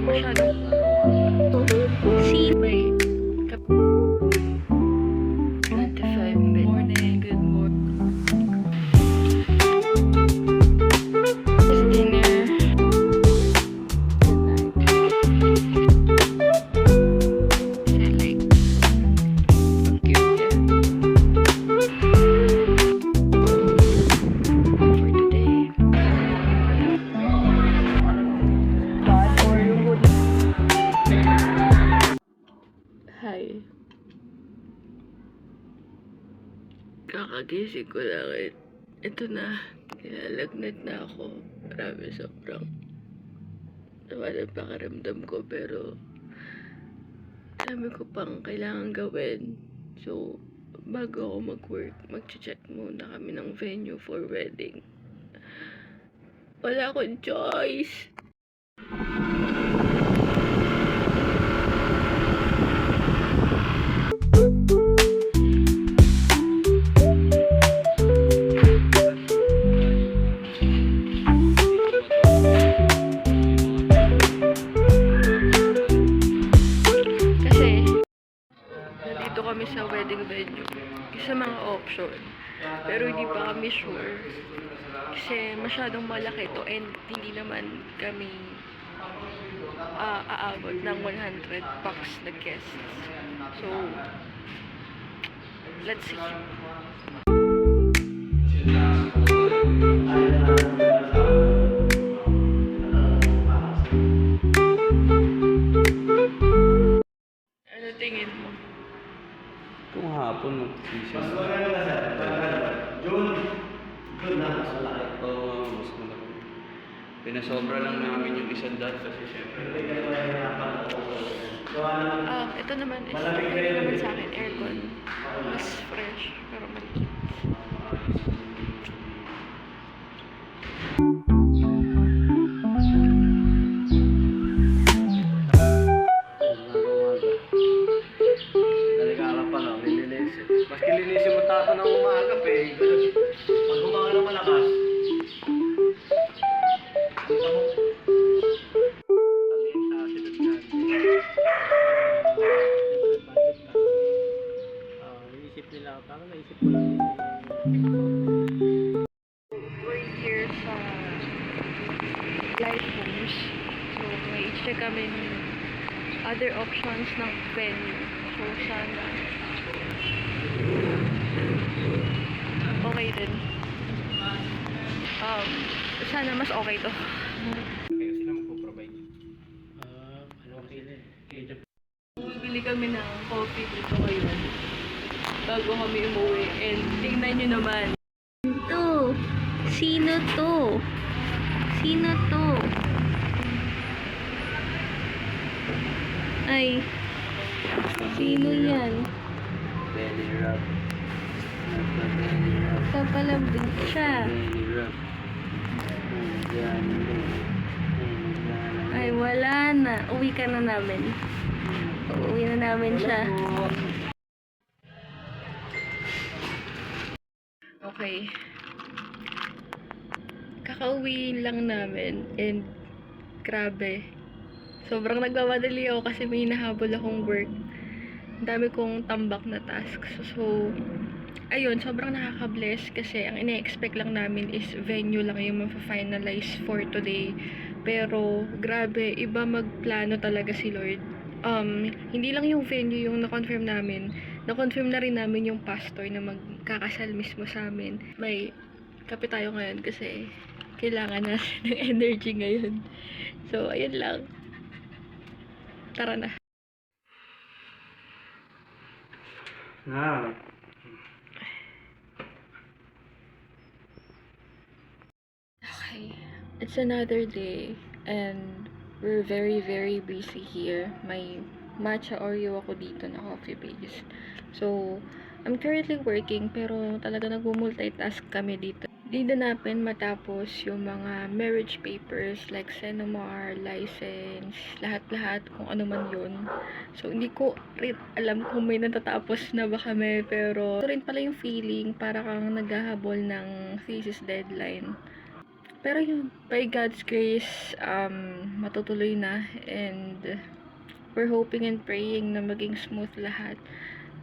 masyadong may 25 minutes. Morning, good morning. It's dinner. Good night. Like, ang cute niya. For today. Hi. Kakagising ko lang. Ito na. Nilalagnat na ako. Marami sobrang naman ang pakiramdam ko. Pero dami ko pang kailangan gawin. So, bago ako mag-work, mag-check muna kami ng venue for wedding. Wala akong choice. Nandito kami sa wedding venue. Isa mga option. Pero hindi pa kami sure. Kasi masyadong malaki to and hindi naman kami aabot ng 100 packs na guests. So, let's see. Ano tingin mo? Kung hapon mag-sisyon. June, good na, mas malaki. Oo, mas malaki. Pinasobra lang namin yung isang dot kasi syempre. Ito naman is okay naman sa akin, aircon. Mas fresh, pero malikit. Naligala pa lang, nililisin. Maski linisin mo tapo ng umaga, pag umaga na malakas. Isip nila, parang naisip ko lang. We're here sa Life Homes. So, may check kami ng other options ng venue. So, sana okay din. Sana mas okay to. Kaya sila magpo-provide. Okay din. Bili kami ng coffee dito ngayon bago kami umuwi. And tingnan nyo naman. To? Sino to? Sino to? Ay, sino yan? Belly rub. Belly rub. Papalambing siya. Belly rub. Ay, wala na. Uwi ka na namin. Uwi na namin siya. Okay. Kakauwi lang namin and grabe. Sobrang nagmamadali ako kasi may hinahabol akong work. Ang dami kong tambak na tasks. So, ayun, sobrang nakaka-bless kasi ang ina-expect lang namin is venue lang yung ma-finalize for today. Pero, grabe, iba magplano talaga si Lord. Hindi lang yung venue yung na-confirm namin. Na-confirm na rin namin yung pastor na magkakasal mismo sa amin. May kape tayo ngayon kasi kailangan natin ng energy ngayon. So, ayun lang. Tara na. Okay. It's another day and we're very very busy here. May matcha Oreo ako dito na coffee base. So, I'm currently working pero talaga nag-multitask kami dito. Hindi natin matapos yung mga marriage papers like Senomar, license, lahat-lahat kung ano man yun. So, hindi ko rin alam kung may natatapos na ba kami pero ito rin pala yung feeling para kang naghahabol ng thesis deadline. Pero yun, by God's grace, matutuloy na, and we're hoping and praying na maging smooth lahat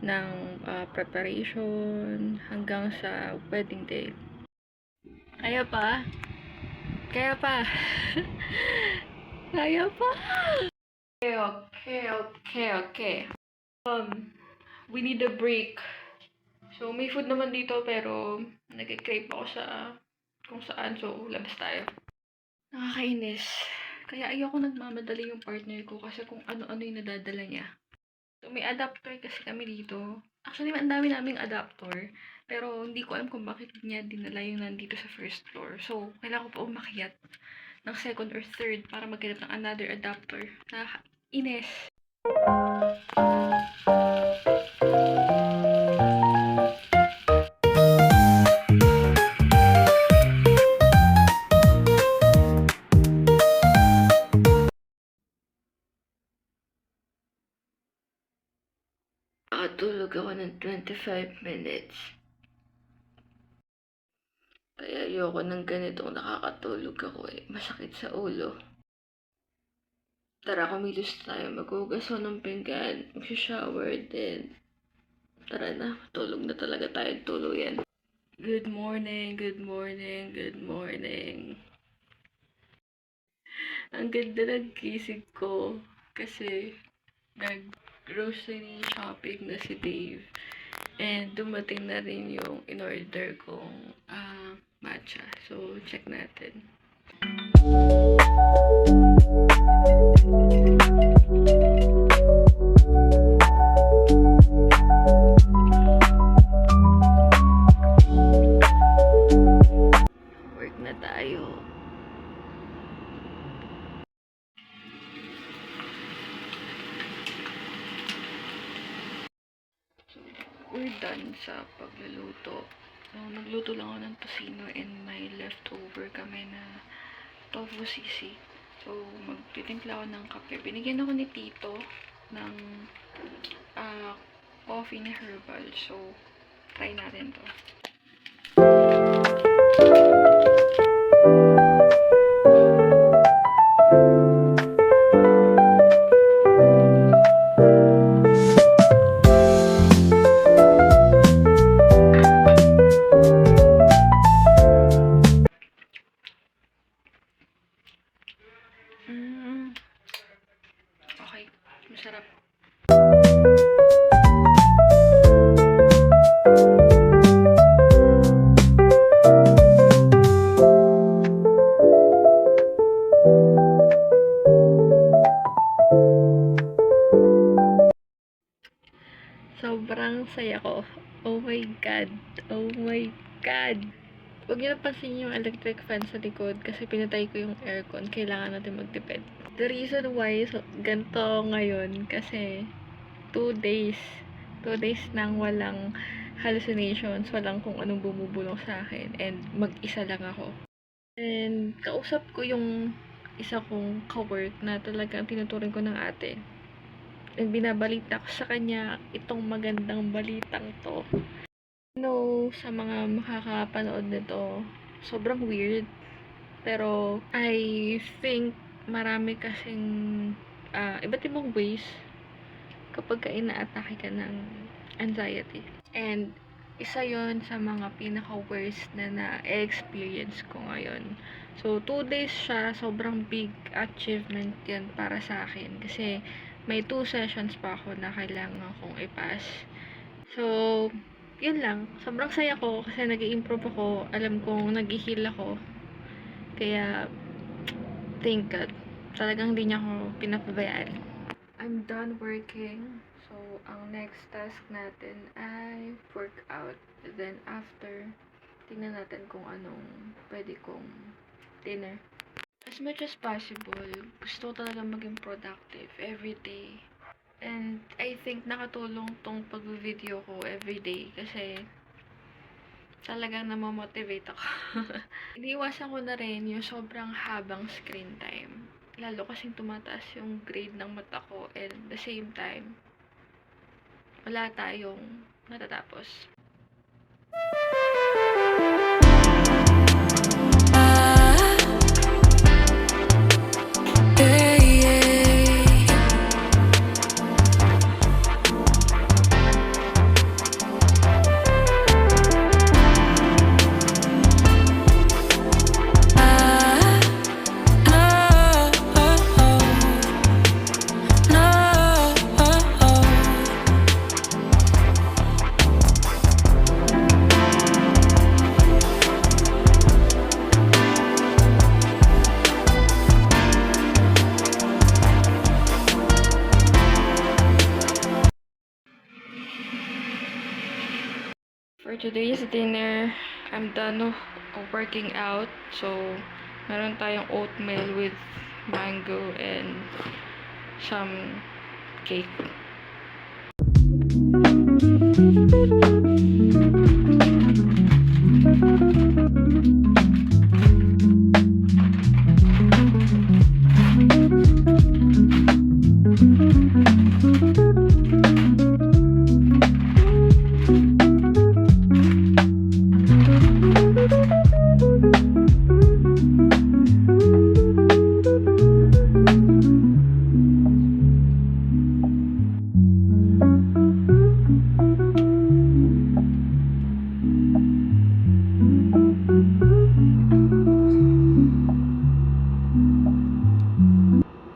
ng preparation hanggang sa wedding day. Kaya pa. Kaya pa. Kaya pa. Okay. We need a break. So, may food naman dito, pero nag-crave ako sa kung saan. So, labas tayo. Nakakainis. Kaya ayoko nagmamadali yung partner ko kasi kung ano-ano yung nadadala niya. So, may adapter kasi kami dito. Actually, ang dami naming adapter. Pero, hindi ko alam kung bakit niya dinala yung nandito sa first floor. So, kailangan ko pa umakyat ng second or third para maghanap ng another adapter. Nakakainis. Nakatulog ako ng 25 minutes. Kaya ayoko ng ganitong nakakatulog ako eh. Masakit sa ulo. Tara, kumilos tayo. Maghugas ako ng pinggan. Mag-shower din. Tara na, tulog na talaga tayo tuluyan. Good morning. Ang ganda ng gising ko. Kasi nag-grocery shopping na si Dave. And dumating na rin yung in-order kong matcha. So, check natin. Work na tayo. We're done sa pagluluto. So, nagluto lang ako ng tocino and may leftover kami na tofu sisig. So, magtitimpla ako ng kape. Binigyan ako ni Tito ng coffee na herbal. So, try natin to. Okay, masarap. Sobrang saya ko. Oh my God. Huwag niyo napansin yung electric fan sa likod kasi pinatay ko yung aircon. Kailangan natin magtipid. The reason why ganito ngayon kasi 2 days. 2 days nang walang hallucinations, walang kung anong bumubulong sa akin, and mag-isa lang ako. And kausap ko yung isa kong ka-work na talagang tinuturing ko ng ate. And binabalita ko sa kanya itong magandang balitang to. Sa mga makakapanood nito, sobrang weird. Pero, I think marami kasing iba't ibang ways kapag ka ina-atake ka ng anxiety. And, isa yon sa mga pinaka-worst na na-experience ko ngayon. So, 2 days siya, sobrang big achievement yan para sa akin. Kasi, may 2 sessions pa ako na kailangan kong i-pass. So, yun lang. Sobrang saya ko kasi nag-i-improve ako. Alam kong nag-i-heal ako. Kaya, thank God. Talagang hindi niya ako pinapabayaan. I'm done working. So, ang next task natin ay workout. Then, after, tingnan natin kung anong pwede kong dinner. As much as possible, gusto ko talaga maging productive everyday. And I think nakatulong tong pag-video ko everyday kasi talagang namamotivate ako. Iniiwasan ko na rin yung sobrang habang screen time. Lalo kasing tumataas yung grade ng mata ko, and at the same time, wala tayong natatapos. For today's dinner, I'm done working out. So, meron tayong oatmeal with mango and some cake.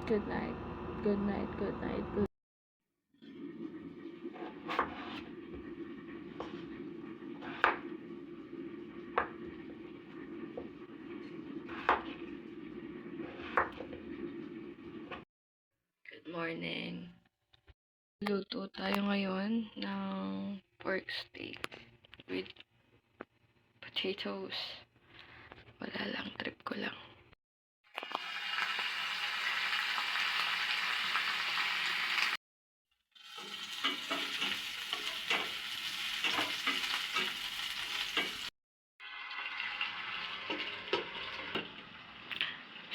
Good night. Good night. Good night. Good. Good morning. Luto tayo ngayon ng pork steak with potatoes. Wala lang, trip ko lang.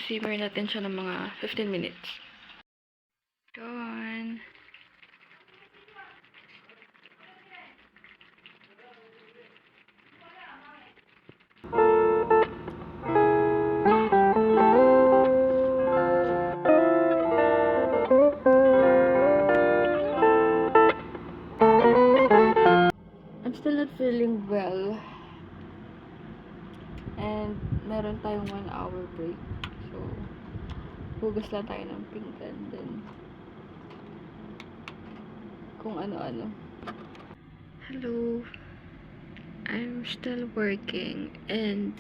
Simmer natin siya ng mga 15 minutes. Done. I'm still not feeling well. And meron tayong 1 hour break. So, hugas lang tayo ng pinggan din. Kung ano-ano. Hello. I'm still working and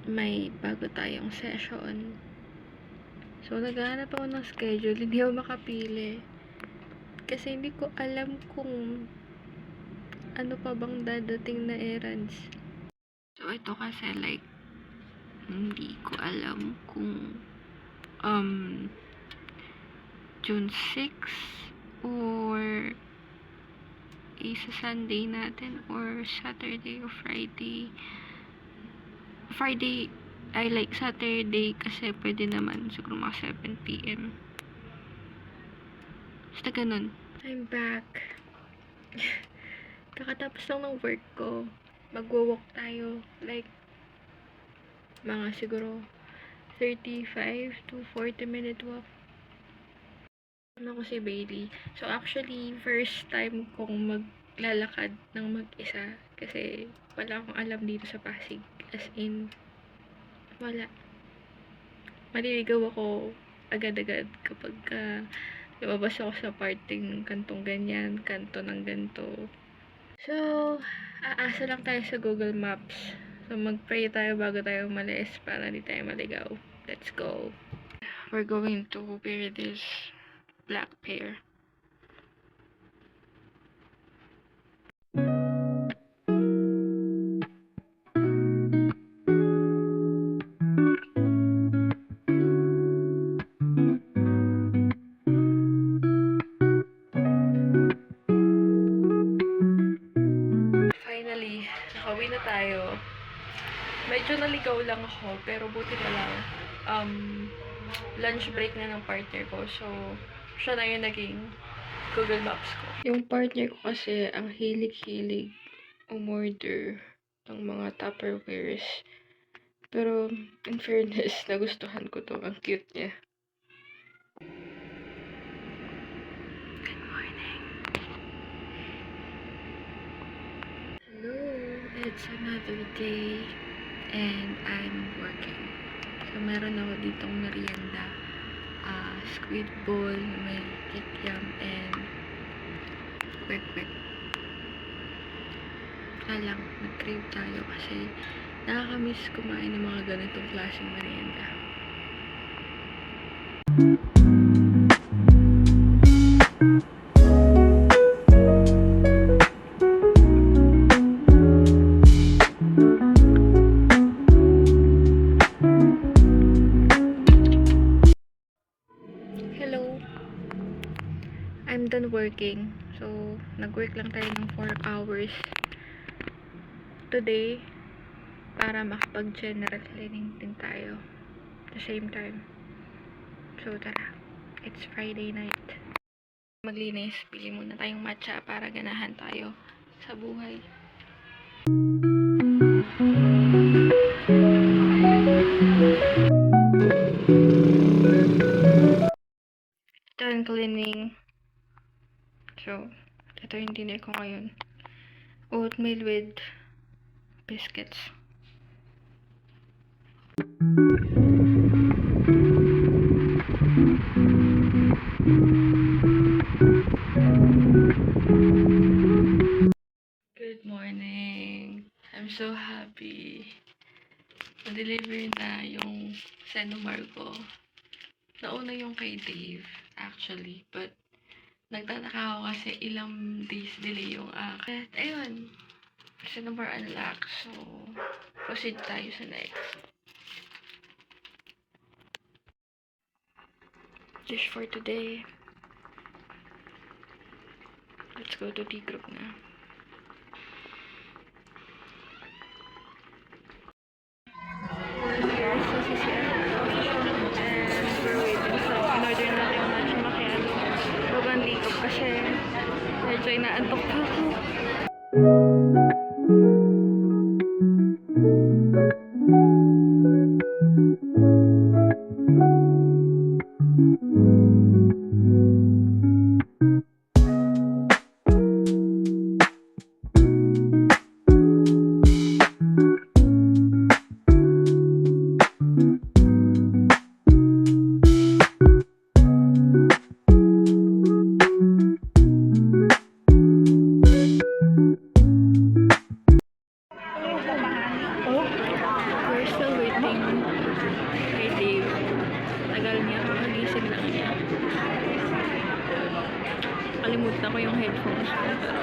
may bago tayong session. So, naghahanap ako ng schedule. Hindi ako makapili. Kasi hindi ko alam kung ano pa bang dadating na errands. So, ito kasi like, hindi ko alam kung June 6 or isa Sunday natin or Saturday or Friday. Friday, I like Saturday kasi pwede naman siguro mga 7 p.m. Basta ganun. I'm back. Kakatapos lang ng work ko. Magwo-walk tayo. Like, mga siguro 35 to 40 minute walk. Ano ko si Bailey. So, actually, first time kong maglalakad ng mag-isa. Kasi, wala akong alam dito sa Pasig. As in, wala. Maliligaw ako agad-agad kapag lumabas ako sa parting kantong ganyan, kanto ng ganito. So, aasa lang tayo sa Google Maps. So, mag-pray tayo bago tayo umalis para hindi tayo maligaw. Let's go. We're going to wear this black pair. Finally, nakauwi na tayo. Medyo naligaw lang ako, pero buti na lang. Lunch break na ng partner ko. So, siya na yung naging Google Maps ko. Yung partner ko kasi, ang hilig-hilig umorder ng mga Tupperwares. Pero, in fairness, nagustuhan ko to. Ang cute niya. Good morning. Hello. It's another day. And I'm working. So, meron ako ditong merienda. Squid ball, may kikiam, and kwek-kwek. Kaya lang, nag-crave tayo kasi nakakamiss kumain ng mga ganitong klaseng merienda. done working. So, nag-work lang tayo ng 4 hours today para makapag-general cleaning din tayo at the same time. So, tara. It's Friday night. Maglinis. Bili muna tayong matcha para ganahan tayo sa buhay. Done cleaning. So, ito yung dinner ko ngayon. Oatmeal with biscuits. Good morning. I'm so happy. Na-deliver na yung Senomar ko. Nauna yung kay Dave, actually. But, nagtataka ako kasi ilang days delay yung akin. At, ayun. Senomar unlock. So, proceed tayo sa next. Dish for today. Let's go to tea group na. So, CCR. And we're waiting. So, in-order natin yung matcha macchiato. Huwag likop kasi medyo inaantok pa ako. We're still waiting kay Dave. Tagal niya, kakagising lang niya. Kalimutan ko yung headphones ko. Pero,